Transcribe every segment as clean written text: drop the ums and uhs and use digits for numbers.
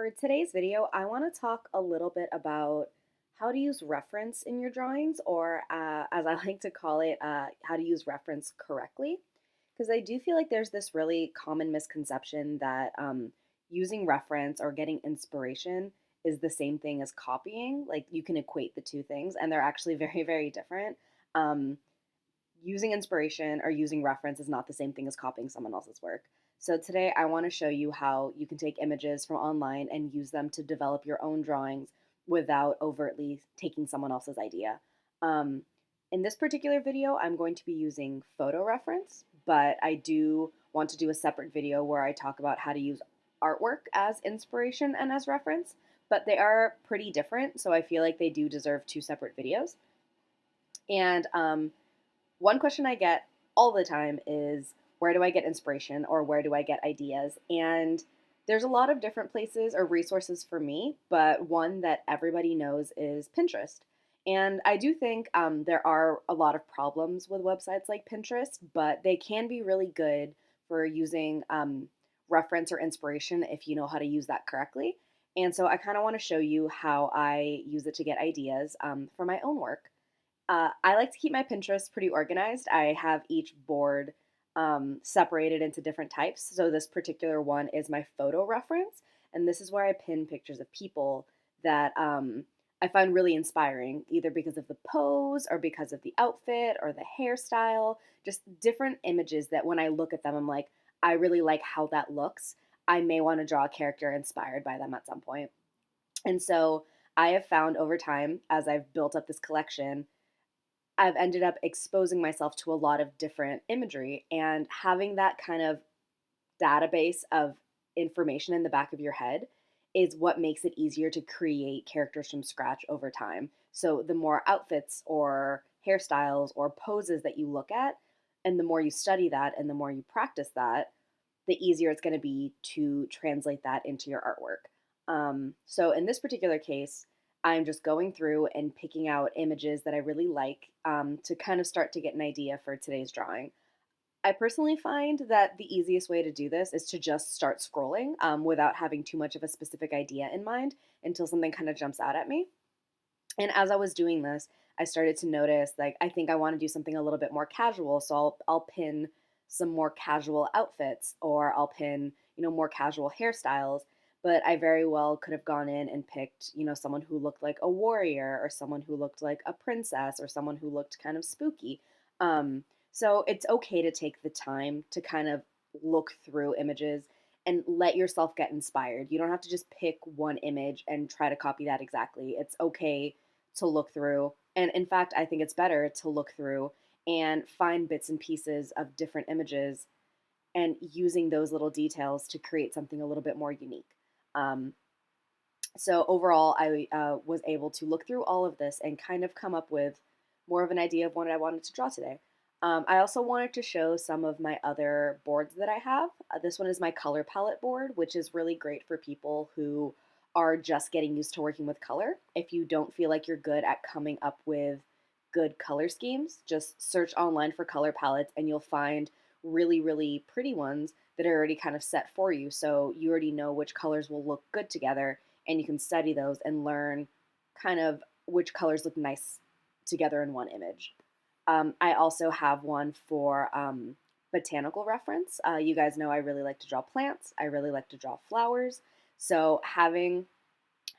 For today's video, I want to talk a little bit about how to use reference in your drawings, or as I like to call it, how to use reference correctly. Because I do feel like there's this really common misconception that using reference or getting inspiration is the same thing as copying. Like you can equate the two things, and they're actually very, very different. Um, Using inspiration or using reference is not the same thing as copying someone else's work. So today I want to show you how you can take images from online and use them to develop your own drawings without overtly taking someone else's idea. Um, in this particular video, I'm going to be using photo reference, but I do want to do a separate video where I talk about how to use artwork as inspiration and as reference, but they are pretty different, so I feel like they do deserve two separate videos. And one question I get all the time is, where do I get inspiration or where do I get ideas? And there's a lot of different places or resources for me, but one that everybody knows is Pinterest. And I do think there are a lot of problems with websites like Pinterest, but they can be really good for using reference or inspiration if you know how to use that correctly. And so I kind of want to show you how I use it to get ideas for my own work. I like to keep my Pinterest pretty organized. I have each board separated into different types. So this particular one is my photo reference, and this is where I pin pictures of people that I find really inspiring, either because of the pose or because of the outfit or the hairstyle, just different images that when I look at them, I'm like, I really like how that looks. I may want to draw a character inspired by them at some point. And so I have found over time, as I've built up this collection, I've ended up exposing myself to a lot of different imagery, and having that kind of database of information in the back of your head is what makes it easier to create characters from scratch over time. So the more outfits or hairstyles or poses that you look at, and the more you study that and the more you practice that, the easier it's going to be to translate that into your artwork. So in this particular case, I'm just going through and picking out images that I really like to kind of start to get an idea for today's drawing. I personally find that the easiest way to do this is to just start scrolling without having too much of a specific idea in mind until something kind of jumps out at me. And as I was doing this, I started to notice, like, I think I want to do something a little bit more casual, so I'll pin some more casual outfits, or I'll pin, more casual hairstyles. But I very well could have gone in and picked, someone who looked like a warrior, or someone who looked like a princess, or someone who looked kind of spooky. Um, so it's okay to take the time to kind of look through images and let yourself get inspired. You don't have to just pick one image and try to copy that exactly. It's okay to look through. And in fact, I think it's better to look through and find bits and pieces of different images and using those little details to create something a little bit more unique. Um, so overall, I was able to look through all of this and kind of come up with more of an idea of what I wanted to draw today. I also wanted to show some of my other boards that I have. This one is my color palette board, which is really great for people who are just getting used to working with color. If you don't feel like you're good at coming up with good color schemes, just search online for color palettes and you'll find really, really pretty ones that are already kind of set for you. So you already know which colors will look good together, and you can study those and learn kind of which colors look nice together in one image. I also have one for Botanical Reference. You guys know I really like to draw plants. I really like to draw flowers. So having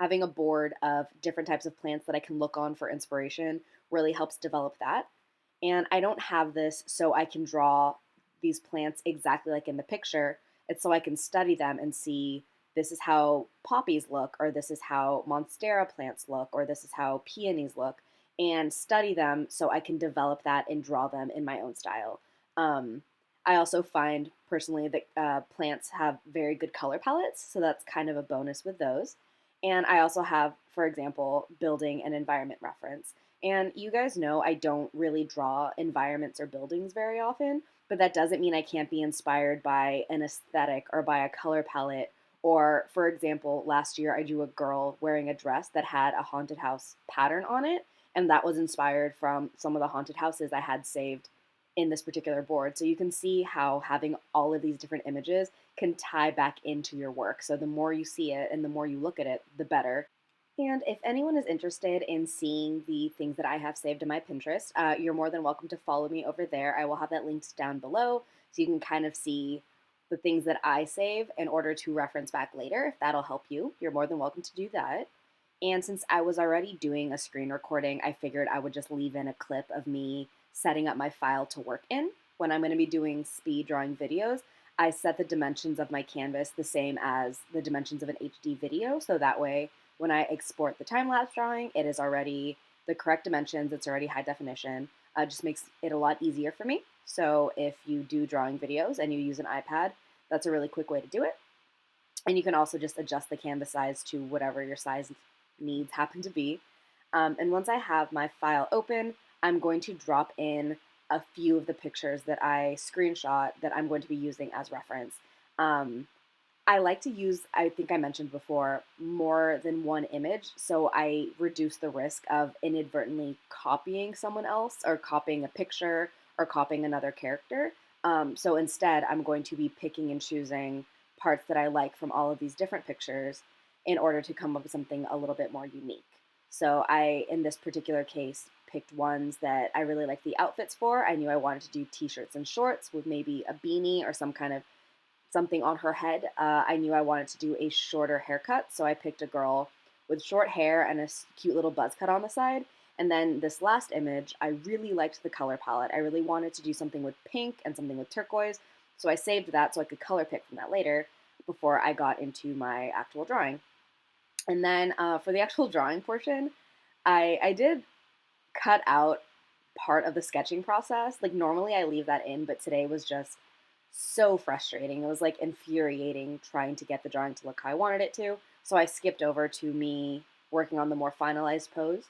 a board of different types of plants that I can look on for inspiration really helps develop that. And I don't have this so I can draw these plants exactly like in the picture. It's so I can study them and see, this is how poppies look, or this is how monstera plants look, or this is how peonies look, and study them so I can develop that and draw them in my own style. Um, I also find personally that plants have very good color palettes, so that's kind of a bonus with those. And I also have, for example, building and environment reference. And you guys know I don't really draw environments or buildings very often, but that doesn't mean I can't be inspired by an aesthetic or by a color palette. Or, for example, last year I drew a girl wearing a dress that had a haunted house pattern on it, and that was inspired from some of the haunted houses I had saved in this particular board. So you can see how having all of these different images can tie back into your work. So the more you see it and the more you look at it, the better. And if anyone is interested in seeing the things that I have saved in my Pinterest, you're more than welcome to follow me over there. I will have that linked down below so you can kind of see the things that I save in order to reference back later. If that'll help you, you're more than welcome to do that. And since I was already doing a screen recording, I figured I would just leave in a clip of me setting up my file to work in. When I'm going to be doing speed drawing videos, I set the dimensions of my canvas the same as the dimensions of an HD video, so that way when I export the time-lapse drawing, it is already the correct dimensions, it's already high definition. Just makes it a lot easier for me. So if you do drawing videos and you use an iPad, that's a really quick way to do it. And you can also just adjust the canvas size to whatever your size needs happen to be. And once I have my file open, I'm going to drop in a few of the pictures that I screenshot that I'm going to be using as reference. I like to use, I think I mentioned before, more than one image, so I reduce the risk of inadvertently copying someone else or copying a picture or copying another character. So instead, I'm going to be picking and choosing parts that I like from all of these different pictures in order to come up with something a little bit more unique. So I, in this particular case, picked ones that I really liked the outfits for. I knew I wanted to do t-shirts and shorts with maybe a beanie or some kind of something on her head. I knew I wanted to do a shorter haircut, so I picked a girl with short hair and a cute little buzz cut on the side. And then this last image, I really liked the color palette. I really wanted to do something with pink and something with turquoise, so I saved that so I could color pick from that later before I got into my actual drawing. And then for the actual drawing portion, I did cut out part of the sketching process. Like normally I leave that in, but today was just so frustrating. It was like infuriating trying to get the drawing to look how I wanted it to. So I skipped over to me working on the more finalized pose.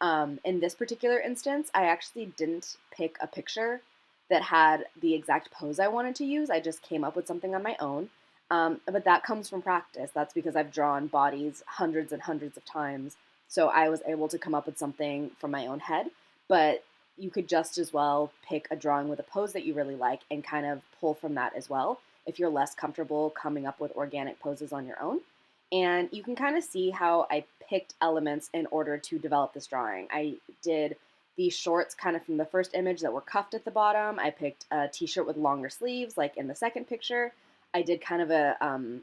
In this particular instance, I actually didn't pick a picture that had the exact pose I wanted to use. I just came up with something on my own. But that comes from practice. That's because I've drawn bodies hundreds and hundreds of times. So I was able to come up with something from my own head. But you could just as well pick a drawing with a pose that you really like and kind of pull from that as well if you're less comfortable coming up with organic poses on your own. And you can kind of see how I picked elements in order to develop this drawing. I did these shorts kind of from the first image that were cuffed at the bottom. I picked a t-shirt with longer sleeves like in the second picture. I did kind of a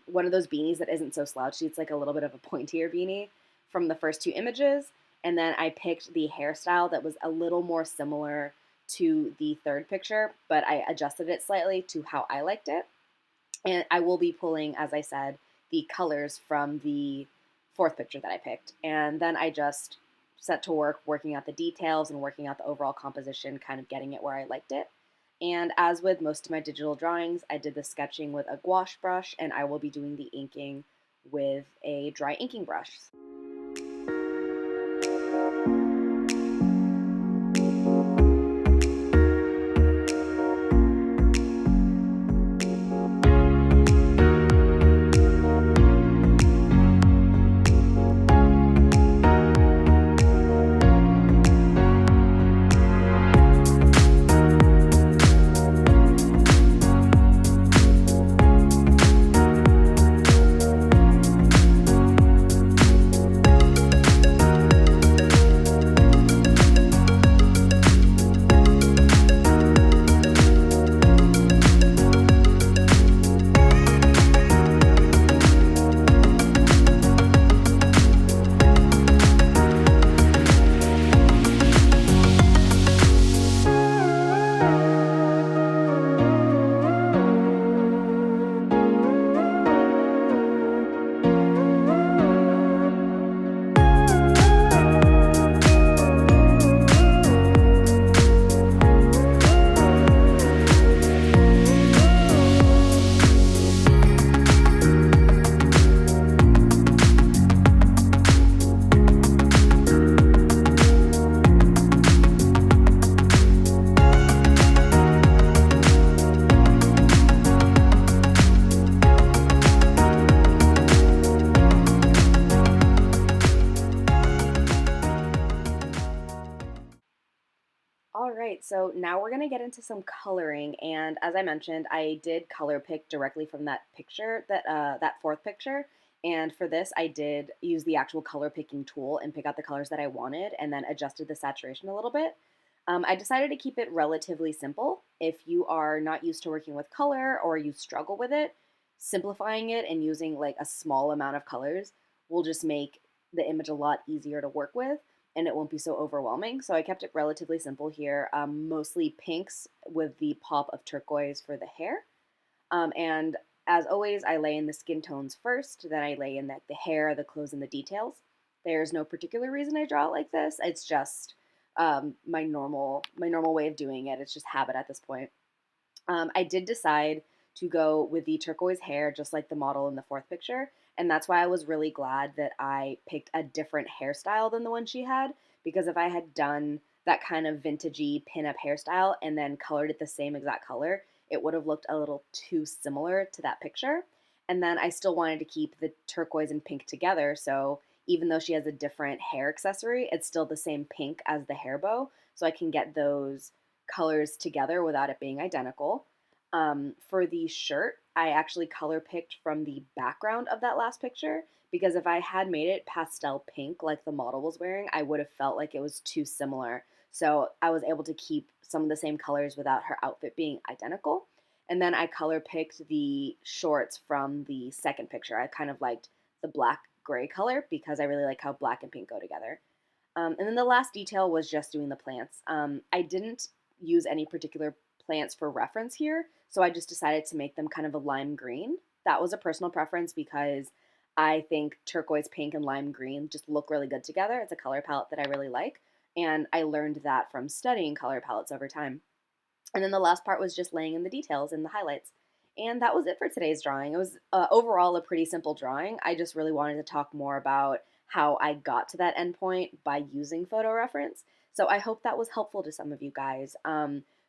one of those beanies that isn't so slouchy. It's like a little bit of a pointier beanie from the first two images. And then I picked the hairstyle that was a little more similar to the third picture, but I adjusted it slightly to how I liked it. And I will be pulling, as I said, the colors from the fourth picture that I picked. And then I just set to work working out the details and working out the overall composition, kind of getting it where I liked it. And as with most of my digital drawings, I did the sketching with a gouache brush, and I will be doing the inking with a dry inking brush. All right, so now we're going to get into some coloring, and as I mentioned, I did color pick directly from that picture, that fourth picture. And for this, I did use the actual color picking tool and pick out the colors that I wanted, and then adjusted the saturation a little bit. I decided to keep it relatively simple. If you are not used to working with color or you struggle with it, simplifying it and using like a small amount of colors will just make the image a lot easier to work with and it won't be so overwhelming. So I kept it relatively simple here, mostly pinks with the pop of turquoise for the hair. And as always, I lay in the skin tones first, then I lay in the hair, the clothes, and the details. There's no particular reason I draw it like this. It's just my normal way of doing it. It's just habit at this point. I did decide to go with the turquoise hair, just like the model in the fourth picture. And that's why I was really glad that I picked a different hairstyle than the one she had. Because if I had done that kind of vintagey pinup hairstyle and then colored it the same exact color, it would have looked a little too similar to that picture. And then I still wanted to keep the turquoise and pink together. So even though she has a different hair accessory, it's still the same pink as the hair bow. So I can get those colors together without it being identical. For the shirt, I actually color picked from the background of that last picture because if I had made it pastel pink like the model was wearing, I would have felt like it was too similar. So I was able to keep some of the same colors without her outfit being identical. And then I color picked the shorts from the second picture. I kind of liked the black gray color because I really like how black and pink go together. And then the last detail was just doing the plants. I didn't use any particular plants for reference here, so I just decided to make them kind of a lime green. That was a personal preference because I think turquoise pink and lime green just look really good together. It's a color palette that I really like, and I learned that from studying color palettes over time. And then the last part was just laying in the details and the highlights. And that was it for today's drawing. It was overall a pretty simple drawing. I just really wanted to talk more about how I got to that endpoint by using photo reference. So I hope that was helpful to some of you guys.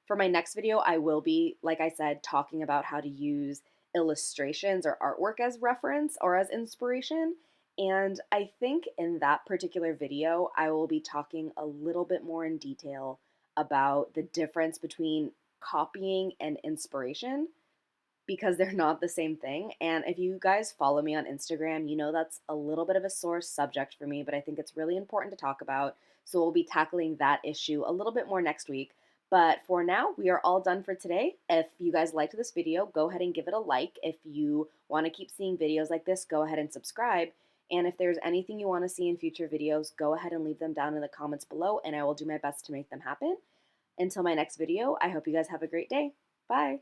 For my next video, I will be, like I said, talking about how to use illustrations or artwork as reference or as inspiration. And I think in that particular video, I will be talking a little bit more in detail about the difference between copying and inspiration because they're not the same thing. And if you guys follow me on Instagram, you know that's a little bit of a sore subject for me, but I think it's really important to talk about. So we'll be tackling that issue a little bit more next week. But for now, we are all done for today. If you guys liked this video, go ahead and give it a like. If you want to keep seeing videos like this, go ahead and subscribe. And if there's anything you want to see in future videos, go ahead and leave them down in the comments below, and I will do my best to make them happen. Until my next video, I hope you guys have a great day. Bye!